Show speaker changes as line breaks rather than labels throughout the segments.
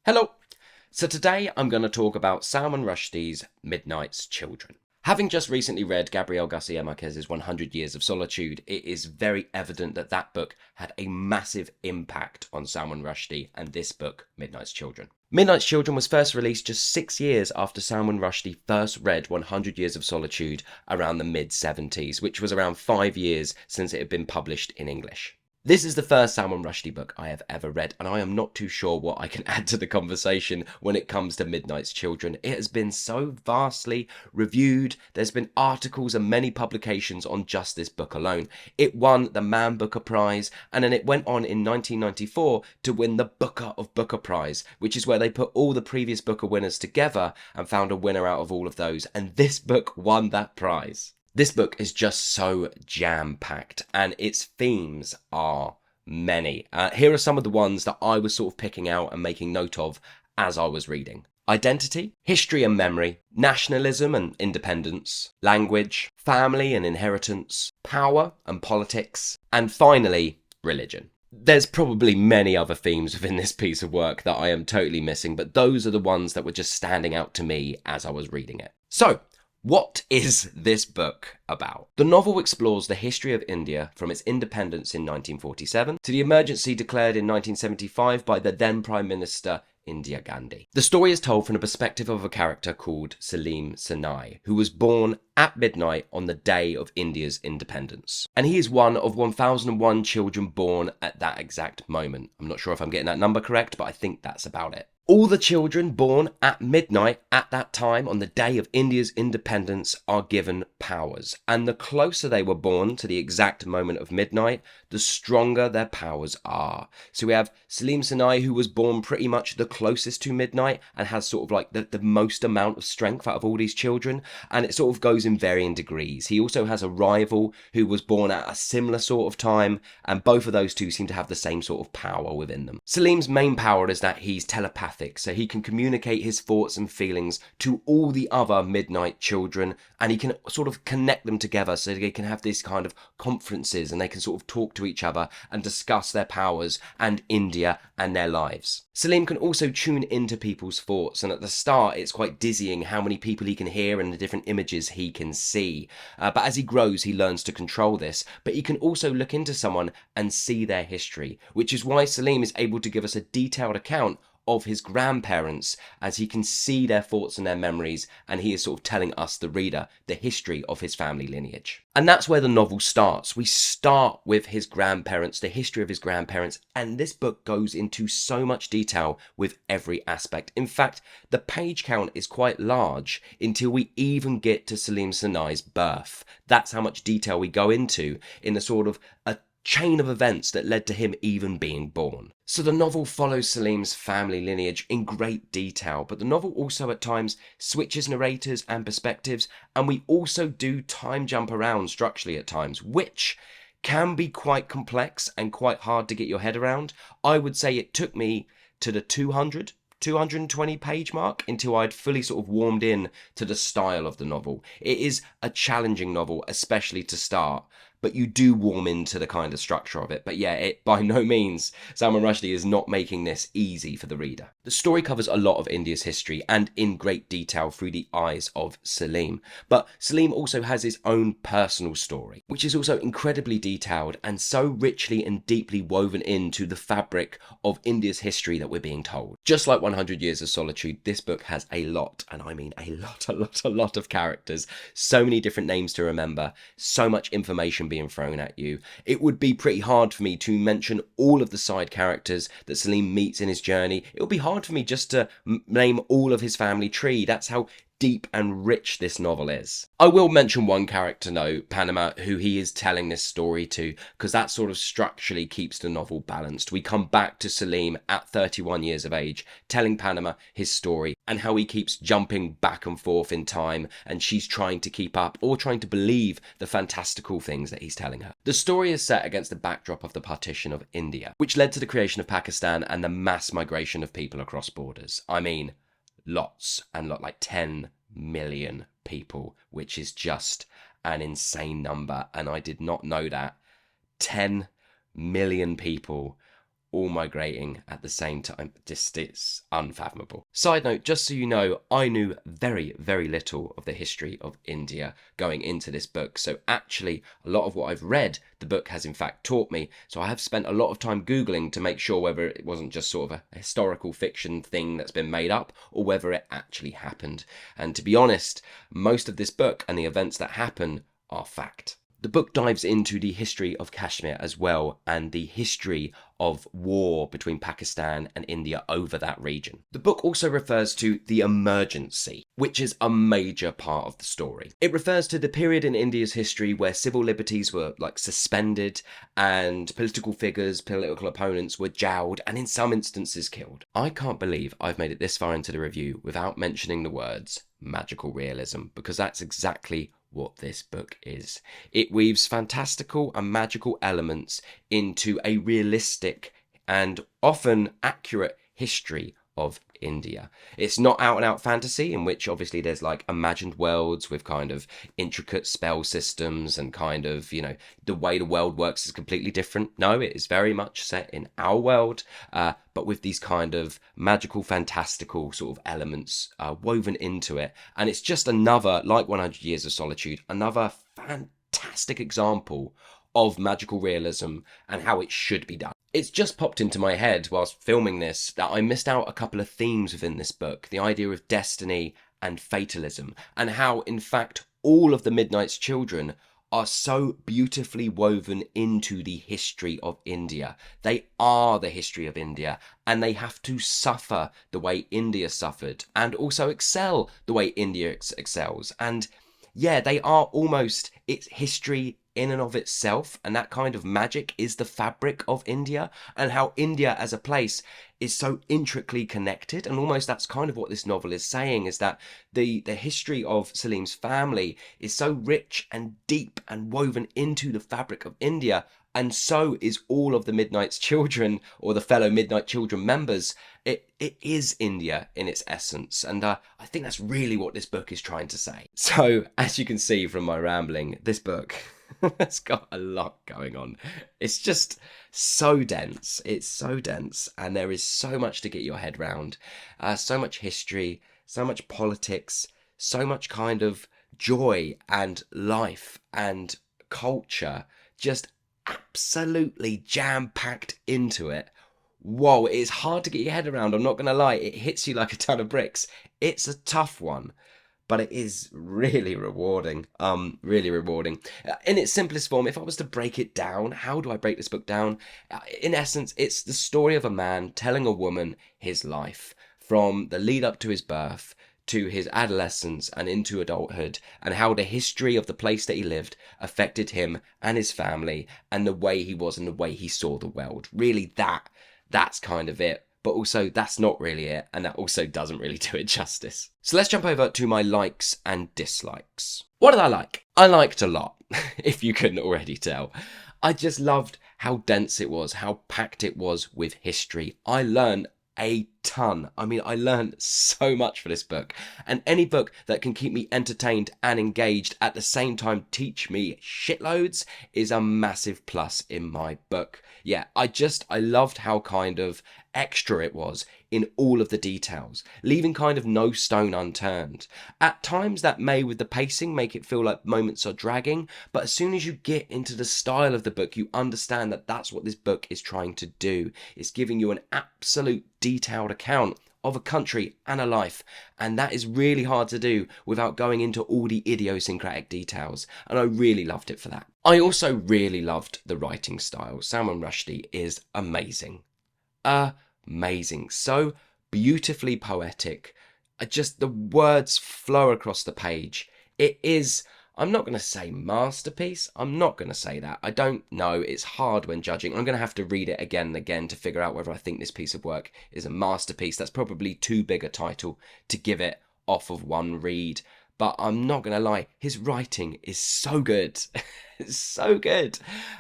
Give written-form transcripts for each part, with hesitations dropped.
Hello! So today I'm going to talk about Salman Rushdie's Midnight's Children. Having just recently read Gabriel Garcia Marquez's 100 Years of Solitude, it is very evident that that book had a massive impact on Salman Rushdie and this book, Midnight's Children. Midnight's Children was first released just 6 years after Salman Rushdie first read 100 Years of Solitude around the mid-70s, which was around 5 years since it had been published in English. This is the first Salman Rushdie book I have ever read, and I am not too sure what I can add to the conversation when it comes to Midnight's Children. It has been so vastly reviewed. There's been articles and many publications on just this book alone. It won the Man Booker Prize, and then it went on in 1994 to win the Booker of Booker Prize, which is where they put all the previous Booker winners together and found a winner out of all of those, and this book won that prize. This book is just so jam-packed, and its themes are many. Here are some of the ones that I was sort of picking out and making note of as I was reading. Identity, history and memory, nationalism and independence, language, family and inheritance, power and politics, and finally, religion. There's probably many other themes within this piece of work that I am totally missing, but those are the ones that were just standing out to me as I was reading it. So, what is this book about? The novel explores the history of India from its independence in 1947 to the emergency declared in 1975 by the then Prime Minister Indira Gandhi. The story is told from the perspective of a character called Saleem Sinai, who was born at midnight on the day of India's independence. And he is one of 1001 children born at that exact moment. I'm not sure if I'm getting that number correct, but I think that's about it. All the children born at midnight at that time on the day of India's independence are given powers. And the closer they were born to the exact moment of midnight, the stronger their powers are. So we have Saleem Sinai, who was born pretty much the closest to midnight and has sort of like the most amount of strength out of all these children. And it sort of goes in varying degrees. He also has a rival who was born at a similar sort of time. And both of those two seem to have the same sort of power within them. Saleem's main power is that he's telepathic. So he can communicate his thoughts and feelings to all the other midnight children, and he can sort of connect them together so they can have this kind of conferences and they can sort of talk to each other and discuss their powers and India and their lives. Saleem can also tune into people's thoughts, and at the start it's quite dizzying how many people he can hear and the different images he can see. But as he grows, he learns to control this, but he can also look into someone and see their history, which is why Saleem is able to give us a detailed account of his grandparents, as he can see their thoughts and their memories, and he is sort of telling us, the reader, the history of his family lineage. And that's where the novel starts. We start with his grandparents, the history of his grandparents, and this book goes into so much detail with every aspect. In fact, the page count is quite large until we even get to Saleem Sinai's birth. That's how much detail we go into in the sort of a chain of events that led to him even being born. So the novel follows Saleem's family lineage in great detail, but the novel also at times switches narrators and perspectives, and we also do time jump around structurally at times, which can be quite complex and quite hard to get your head around. I would say it took me to the 220 page mark until I'd fully sort of warmed in to the style of the novel. It is a challenging novel, especially to start, but you do warm into the kind of structure of it. But yeah, it by no means, Salman Rushdie is not making this easy for the reader. The story covers a lot of India's history and in great detail through the eyes of Saleem. But Saleem also has his own personal story, which is also incredibly detailed and so richly and deeply woven into the fabric of India's history that we're being told. Just like 100 Years of Solitude, this book has a lot, and I mean a lot of characters, so many different names to remember, so much information being thrown at you. It would be pretty hard for me to mention all of the side characters that Saleem meets in his journey. It would be hard for me just to name all of his family tree. That's how deep and rich this novel is. I will mention one character though, Panama, who he is telling this story to, because that sort of structurally keeps the novel balanced. We come back to Saleem at 31 years of age, telling Panama his story and how he keeps jumping back and forth in time, and she's trying to keep up or trying to believe the fantastical things that he's telling her. The story is set against the backdrop of the partition of India, which led to the creation of Pakistan and the mass migration of people across borders. I mean, lots and like 10 million people, which is just an insane number, and I did not know that. 10 million people all migrating at the same time. Just, it's unfathomable. Side note, just so you know, I knew very, very little of the history of India going into this book. So actually, a lot of what I've read, the book has in fact taught me. So I have spent a lot of time Googling to make sure whether it wasn't just sort of a historical fiction thing that's been made up or whether it actually happened. And to be honest, most of this book and the events that happen are fact. The book dives into the history of Kashmir as well, and the history of war between Pakistan and India over that region. The book also refers to the emergency, which is a major part of the story. It refers to the period in India's history where civil liberties were suspended and political figures, political opponents were jowled and in some instances killed. I can't believe I've made it this far into the review without mentioning the words magical realism, because that's exactly what this book is. It weaves fantastical and magical elements into a realistic and often accurate history of India. It's not out and out fantasy, in which obviously there's imagined worlds with kind of intricate spell systems and kind of, the way the world works is completely different. No, it is very much set in our world, but with these kind of magical, fantastical sort of elements woven into it. And it's just another, like 100 Years of Solitude, another fantastic example of magical realism and how it should be done. It's just popped into my head whilst filming this that I missed out a couple of themes within this book. The idea of destiny and fatalism, and how in fact all of the Midnight's children are so beautifully woven into the history of India. They are the history of India, and they have to suffer the way India suffered and also excel the way India excels. And yeah, they are almost, it's history in and of itself, and that kind of magic is the fabric of India, and how India as a place is so intricately connected. And almost that's kind of what this novel is saying, is that the history of Saleem's family is so rich and deep and woven into the fabric of India, and so is all of the Midnight's children, or the fellow Midnight Children members. It is India in its essence, and I think that's really what this book is trying to say. So, as you can see from my rambling, this book has got a lot going on. It's just so dense. It's so dense, and there is so much to get your head round. So much history, so much politics, so much kind of joy and life and culture, just absolutely jam-packed into it. Whoa, it's hard to get your head around, I'm not going to lie. It hits you like a ton of bricks. It's a tough one, but it is really rewarding. Really rewarding. In its simplest form, if I was to break it down, how do I break this book down? In essence, it's the story of a man telling a woman his life, from the lead up to his birth, to his adolescence and into adulthood, and how the history of the place that he lived affected him and his family, and the way he was and the way he saw the world. Really, that's kind of it. But also, that's not really it, and that also doesn't really do it justice. So let's jump over to my likes and dislikes. What did I like? I liked a lot, if you couldn't already tell. I just loved how dense it was, how packed it was with history. I learned a ton. I mean, I learned so much for this book, and any book that can keep me entertained and engaged at the same time teach me shitloads is a massive plus in my book. Yeah, I loved how kind of extra it was in all of the details, leaving kind of no stone unturned. At times that may, with the pacing, make it feel like moments are dragging, but as soon as you get into the style of the book, you understand that that's what this book is trying to do. It's giving you an absolute detailed account of a country and a life, and that is really hard to do without going into all the idiosyncratic details, and I really loved it for that. I also really loved the writing style. Salman Rushdie is amazing. Amazing. So beautifully poetic. Just the words flow across the page. It is, I'm not going to say masterpiece. I'm not going to say that. I don't know. It's hard when judging. I'm going to have to read it again and again to figure out whether I think this piece of work is a masterpiece. That's probably too big a title to give it off of one read. But I'm not going to lie, his writing is so good. It's so good.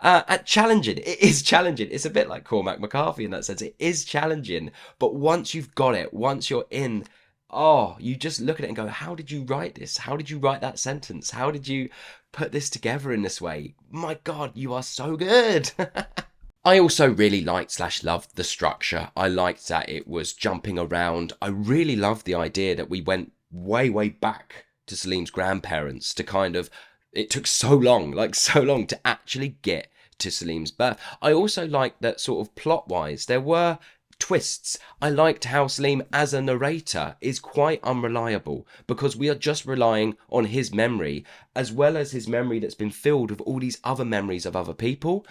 And challenging. It is challenging. It's a bit like Cormac McCarthy in that sense. It is challenging. But once you've got it, once you're in, you just look at it and go, how did you write this? How did you write that sentence? How did you put this together in this way? My God, you are so good. I also really liked / loved the structure. I liked that it was jumping around. I really loved the idea that we went way, way back to Saleem's grandparents to kind of, it took so long, like so long to actually get to Saleem's birth. I also liked that sort of plot-wise, there were twists. I liked how Saleem as a narrator is quite unreliable because we are just relying on his memory as well as his memory that's been filled with all these other memories of other people.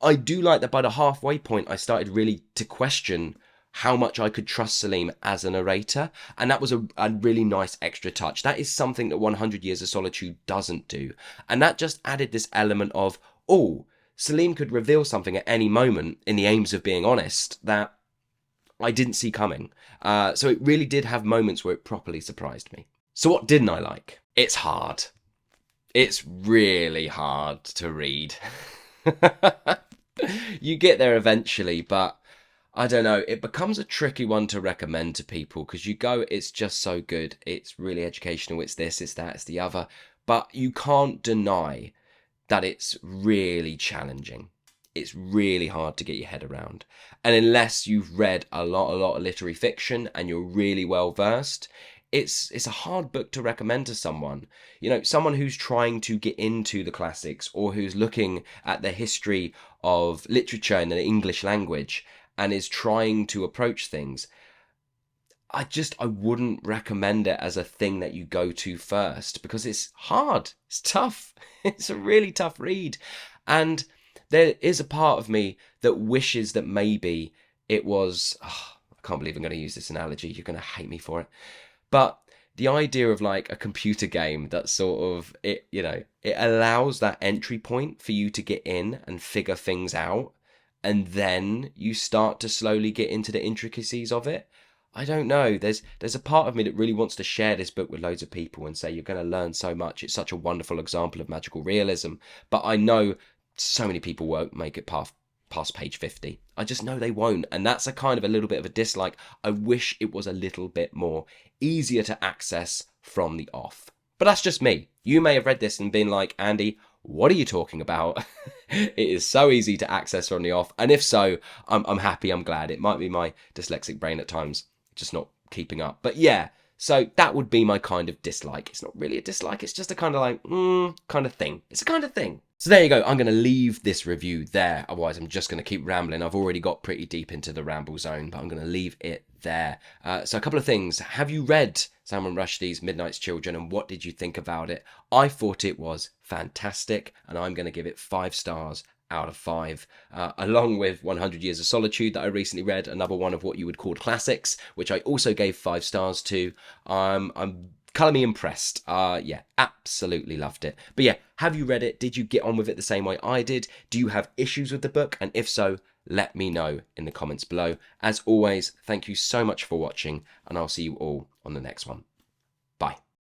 I do like that by the halfway point I started really to question how much I could trust Saleem as a narrator, and that was a really nice extra touch. That is something that 100 Years of Solitude doesn't do, and that just added this element of, oh, Saleem could reveal something at any moment in the aims of being honest that I didn't see coming. So it really did have moments where it properly surprised me. So what didn't I like? It's hard. It's really hard to read. You get there eventually, but I don't know, it becomes a tricky one to recommend to people because you go, it's just so good, it's really educational, it's this, it's that, it's the other, but you can't deny that it's really challenging. It's really hard to get your head around. And unless you've read a lot of literary fiction and you're really well versed, it's a hard book to recommend to someone. You know, someone who's trying to get into the classics or who's looking at the history of literature in the English language and is trying to approach things. I wouldn't recommend it as a thing that you go to first because it's hard. It's tough. It's a really tough read. And there is a part of me that wishes that maybe it was, I can't believe I'm going to use this analogy. You're going to hate me for it. But the idea of like a computer game that sort of, it allows that entry point for you to get in and figure things out. And then you start to slowly get into the intricacies of it. I don't know. There's a part of me that really wants to share this book with loads of people and say, you're going to learn so much. It's such a wonderful example of magical realism. But I know so many people won't make it past page 50. I just know they won't. And that's a kind of a little bit of a dislike. I wish it was a little bit more easier to access from the off. But that's just me. You may have read this and been like, Andy, what are you talking about? It is so easy to access from the off. And if so, I'm happy, I'm glad. It might be my dyslexic brain at times just not keeping up. But yeah, so that would be my kind of dislike. It's not really a dislike. It's just a kind of like, kind of thing. It's a kind of thing. So there you go. I'm going to leave this review there. Otherwise, I'm just going to keep rambling. I've already got pretty deep into the ramble zone, but I'm going to leave it there. So a couple of things. Have you read Salman Rushdie's Midnight's Children and what did you think about it? I thought it was fantastic and I'm going to give it 5 stars out of 5, along with 100 Years of Solitude that I recently read, another one of what you would call classics, which I also gave 5 stars to. I'm colour me impressed. Yeah, absolutely loved it. But yeah, have you read it? Did you get on with it the same way I did? Do you have issues with the book? And if so, let me know in the comments below. As always, thank you so much for watching, and I'll see you all on the next one.